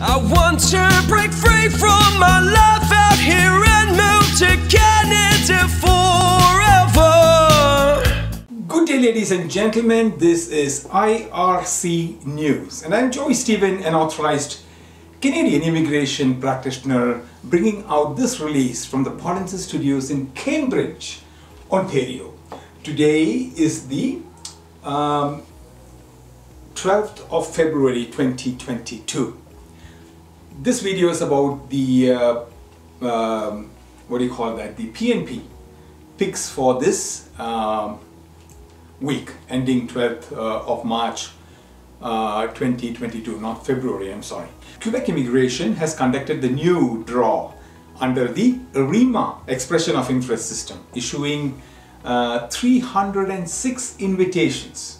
I want to break free from my life out here and move to Canada forever. Good day, ladies and gentlemen. This is IRC News, and I'm Joey Stephen, an authorized Canadian immigration practitioner, bringing out this release from the Polinsys studios in Cambridge, Ontario. Today is the 12th of February 2022. This video is about the the PNP picks for this week ending 12th of March 2022, not February, I'm sorry. Quebec Immigration has conducted the new draw under the Arrima Expression of Interest system, issuing 306 invitations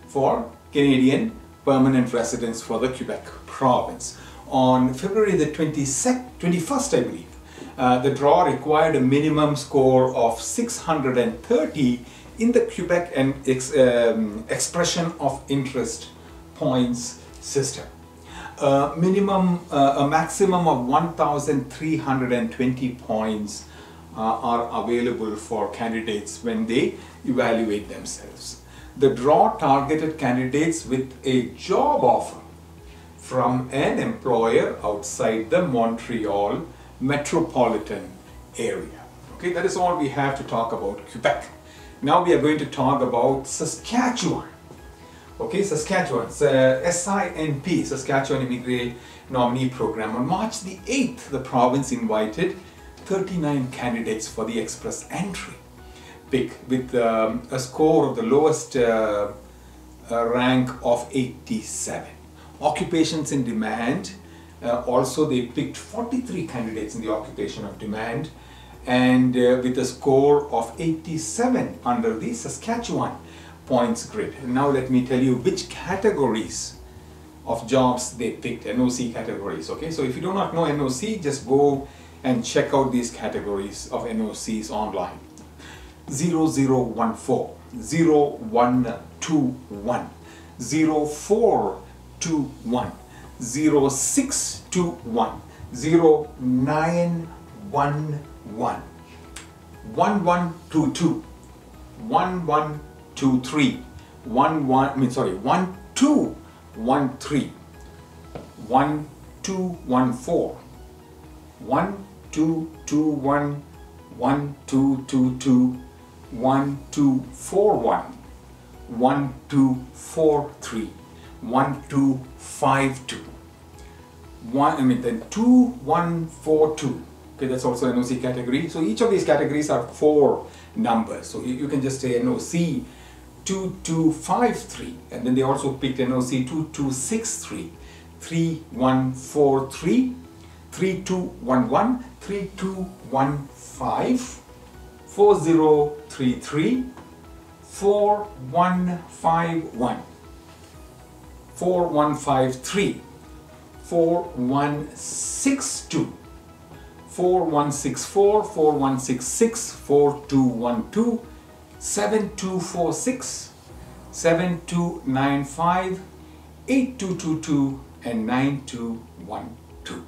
for Canadian permanent residents for the Quebec province. On February the 21st, I believe, the draw required a minimum score of 630 in the Quebec and Expression of Interest points system. A maximum of 1,320 points are available for candidates when they evaluate themselves. The draw targeted candidates with a job offer from an employer outside the Montreal metropolitan area. Okay, that is all we have to talk about Quebec. Now we are going to talk about Saskatchewan. Okay, Saskatchewan, SINP, Saskatchewan Immigrant Nominee Program. On March the 8th, the province invited 39 candidates for the express entry pick with a score of the lowest rank of 87. Occupations in demand, also they picked 43 candidates in the occupation of demand, and with a score of 87 under the Saskatchewan points grid. And now let me tell you which categories of jobs they picked, NOC categories. Okay, so if you do not know NOC, just go and check out these categories of NOCs online. 0014, 0121, 0421, 0621, 0911, 1122, 1123, 1213, 1214, 1221, 1222, 1241, 1243, 1252, 2142. Okay, that's also NOC category. So each of these categories are 4 numbers. So you can just say NOC 2253, and then they also picked NOC 2263, 3143, 3211, 3215, 4033, 4151, 4153, 4162, 4164, 4166, 4212, 7246, 7295, 8222, and 9212.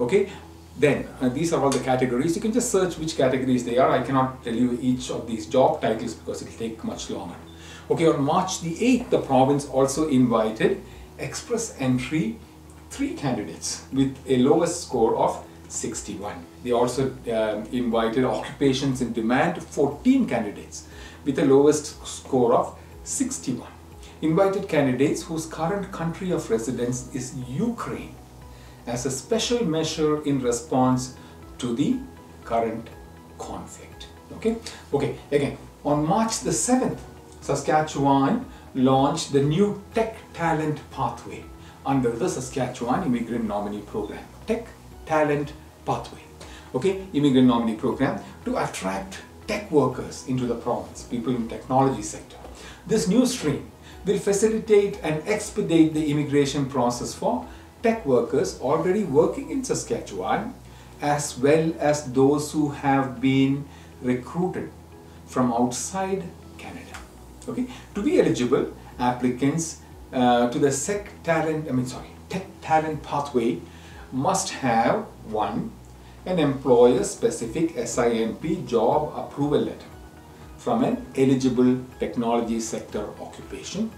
Okay, then these are all the categories. You can just search which categories they are. I cannot tell you each of these job titles because it will take much longer. Okay, on March the 8th, the province also invited express entry 3 candidates with a lowest score of 61. They also invited occupations in demand 14 candidates with a lowest score of 61. Invited candidates whose current country of residence is Ukraine as a special measure in response to the current conflict. Okay, again, on March the 7th, Saskatchewan launched the new Tech Talent Pathway under the Saskatchewan Immigrant Nominee Program. Tech Talent Pathway. Okay, Immigrant Nominee Program to attract tech workers into the province, people in technology sector. This new stream will facilitate and expedite the immigration process for tech workers already working in Saskatchewan, as well as those who have been recruited from outside Canada. Okay, to be eligible, applicants to the tech talent pathway must have one, an employer-specific SINP job approval letter from an eligible technology sector occupation,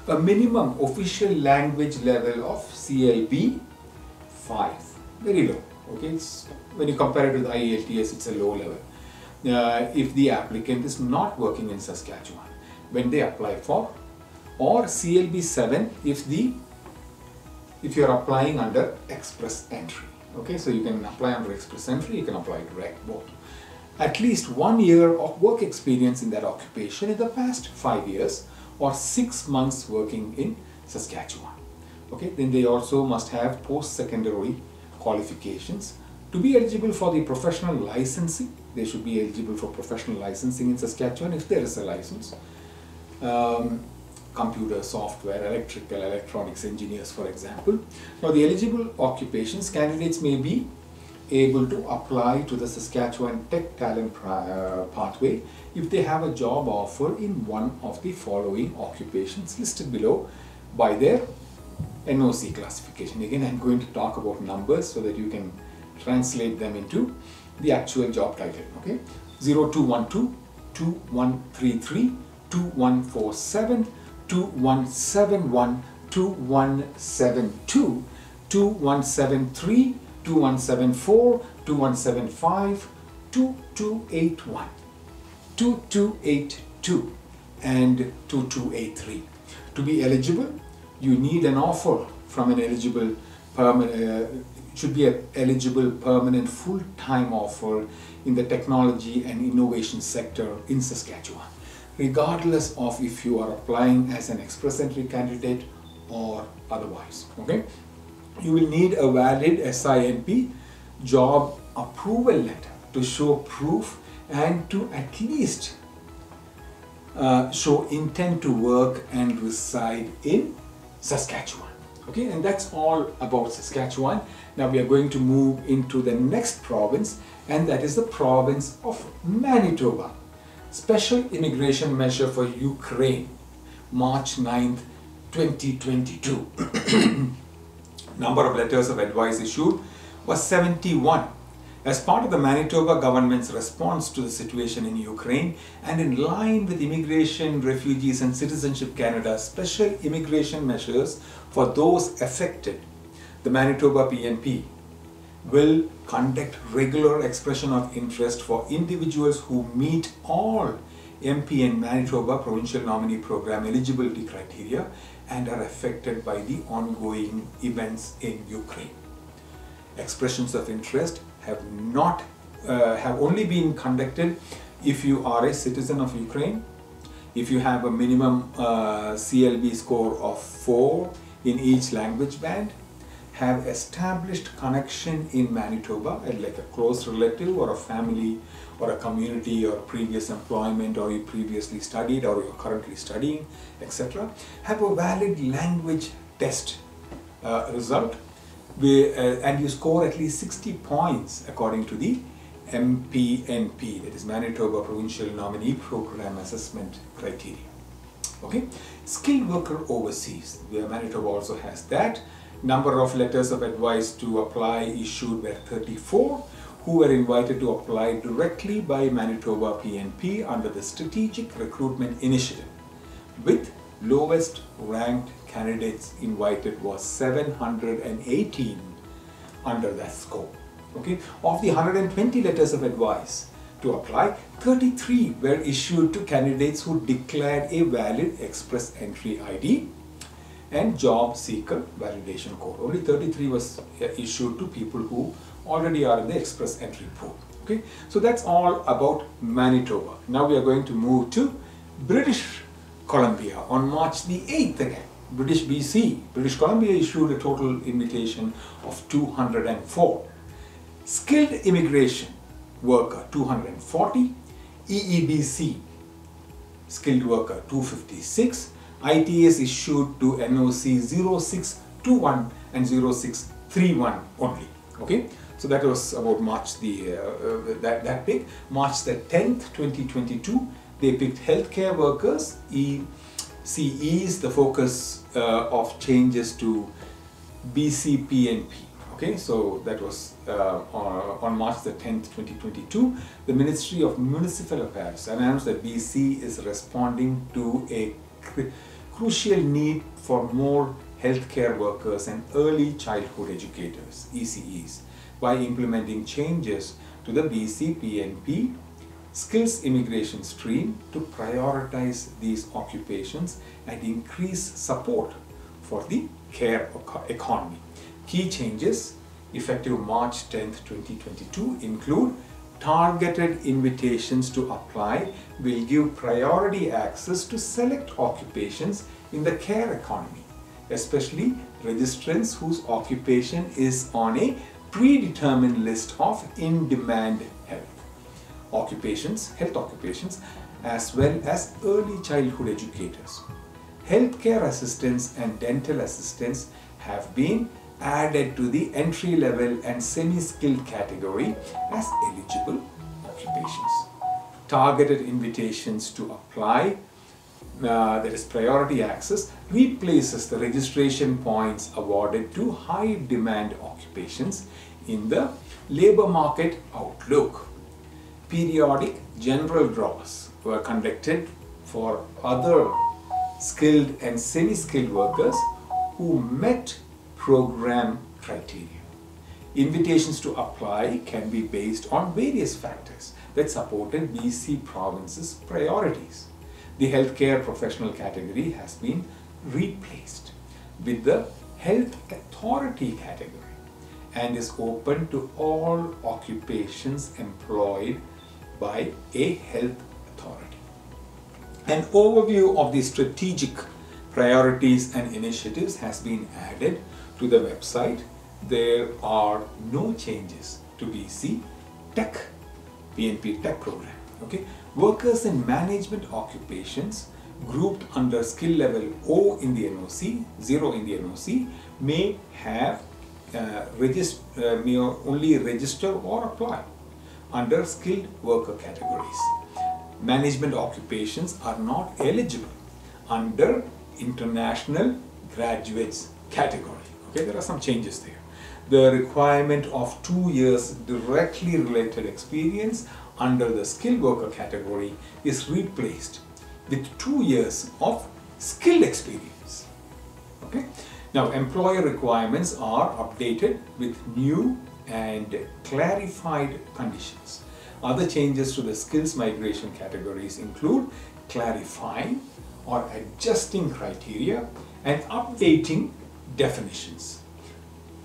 a minimum official language level of CLB 5, very low. Okay, when you compare it with IELTS, it's a low level. If the applicant is not working in Saskatchewan when they apply for, or CLB 7 if you are applying under express entry. Okay, so you can apply under express entry, you can apply direct, both. At least 1 year of work experience in that occupation in the past 5 years, or 6 months working in Saskatchewan. Okay, then they also must have post-secondary qualifications. To be eligible for the professional licensing, they should be eligible for professional licensing in Saskatchewan if there is a license. Computer, software, electrical, electronics engineers, for example. Now, the eligible occupations, candidates may be able to apply to the Saskatchewan Tech Talent Pathway if they have a job offer in one of the following occupations listed below by their NOC classification. Again, I'm going to talk about numbers so that you can translate them into the actual job title. Okay, 0212, 2133, 2147, 2171, 2172, 2173, 2174, 2175, 2281, 2282 and 2283. To be eligible, you need an offer from an eligible should be an eligible permanent full-time offer in the technology and innovation sector in Saskatchewan, regardless of if you are applying as an express entry candidate or otherwise. Okay, you will need a valid SINP job approval letter to show proof and to at least show intent to work and reside in Saskatchewan. Okay, and that's all about Saskatchewan. Now we are going to move into the next province, and that is the province of Manitoba. Special immigration measure for Ukraine, March 9th, 2022. Number of letters of advice issued was 71. As part of the Manitoba government's response to the situation in Ukraine and in line with Immigration, Refugees and Citizenship Canada's special immigration measures for those affected, the Manitoba PNP will conduct regular expression of interest for individuals who meet all MP and Manitoba Provincial Nominee Program eligibility criteria and are affected by the ongoing events in Ukraine. Expressions of interest have only been conducted if you are a citizen of Ukraine, if you have a minimum CLB score of 4 in each language band, have established connection in Manitoba, like a close relative or a family or a community or previous employment, or you previously studied or you're currently studying, etc. Have a valid language test result, and you score at least 60 points according to the MPNP, that is Manitoba Provincial Nominee Program assessment criteria. Okay, skilled worker overseas, where Manitoba also has that. Number of letters of advice to apply issued were 34, who were invited to apply directly by Manitoba PNP under the Strategic Recruitment Initiative, with lowest ranked candidates invited was 718 under that scope. Okay, of the 120 letters of advice to apply, 33 were issued to candidates who declared a valid express entry ID and job seeker validation code. Only 33 was issued to people who already are in the express entry pool. Okay, so that's all about Manitoba. Now we are going to move to British Columbia on March the 8th again. British BC, British Columbia issued a total invitation of 204. Skilled immigration worker 240, EEBC skilled worker 256, ITS issued to NOC 0621 and 0631 only. Okay, so that was about March the that big. March the 10th, 2022, they picked healthcare workers. ECEs, the focus of changes to BC PNP. Okay, so that was on March the 10th, 2022. The Ministry of Municipal Affairs announced that BC is responding to a crucial need for more healthcare workers and early childhood educators, ECEs, by implementing changes to the BC PNP skills immigration stream to prioritize these occupations and increase support for the care economy. Key changes effective March 10th, 2022 include targeted invitations to apply will give priority access to select occupations in the care economy, especially registrants whose occupation is on a predetermined list of in-demand health occupations, as well as early childhood educators. Healthcare assistants and dental assistants have been added to the entry-level and semi-skilled category as eligible occupations. Targeted invitations to apply, that is priority access, replaces the registration points awarded to high-demand occupations in the labor market outlook. Periodic general draws were conducted for other skilled and semi-skilled workers who met program criteria. Invitations to apply can be based on various factors that supported BC province's priorities. The healthcare professional category has been replaced with the health authority category and is open to all occupations employed by a health authority. An overview of the strategic priorities and initiatives has been added to the website. There are no changes to BC Tech, PNP Tech program. Okay, workers in management occupations grouped under skill level O in the NOC, 0 in the NOC, may have may only register or apply under skilled worker categories. Management occupations are not eligible under international graduates category. Okay, there are some changes there. The requirement of 2 years directly related experience under the skilled worker category is replaced with 2 years of skilled experience. Okay. Now, employer requirements are updated with new and clarified conditions. Other changes to the skills migration categories include clarifying or adjusting criteria and updating definitions.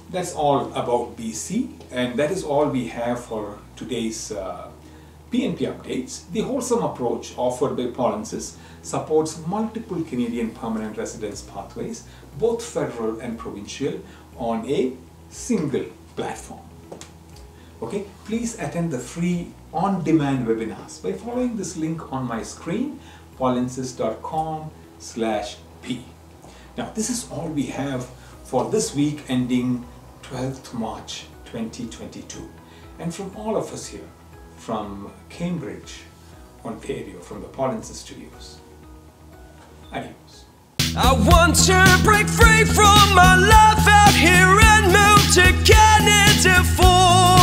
That's all about BC, and that is all we have for today's PNP updates. The wholesome approach offered by Polinsys supports multiple Canadian permanent residence pathways, both federal and provincial, on a single platform. Okay, please attend the free on-demand webinars by following this link on my screen, polinsys.com/p. Now, this is all we have for this week ending 12th March 2022. And from all of us here, from Cambridge, Ontario, from the Polinsys studios, adios. I want to break free from my life out here and move to Canada for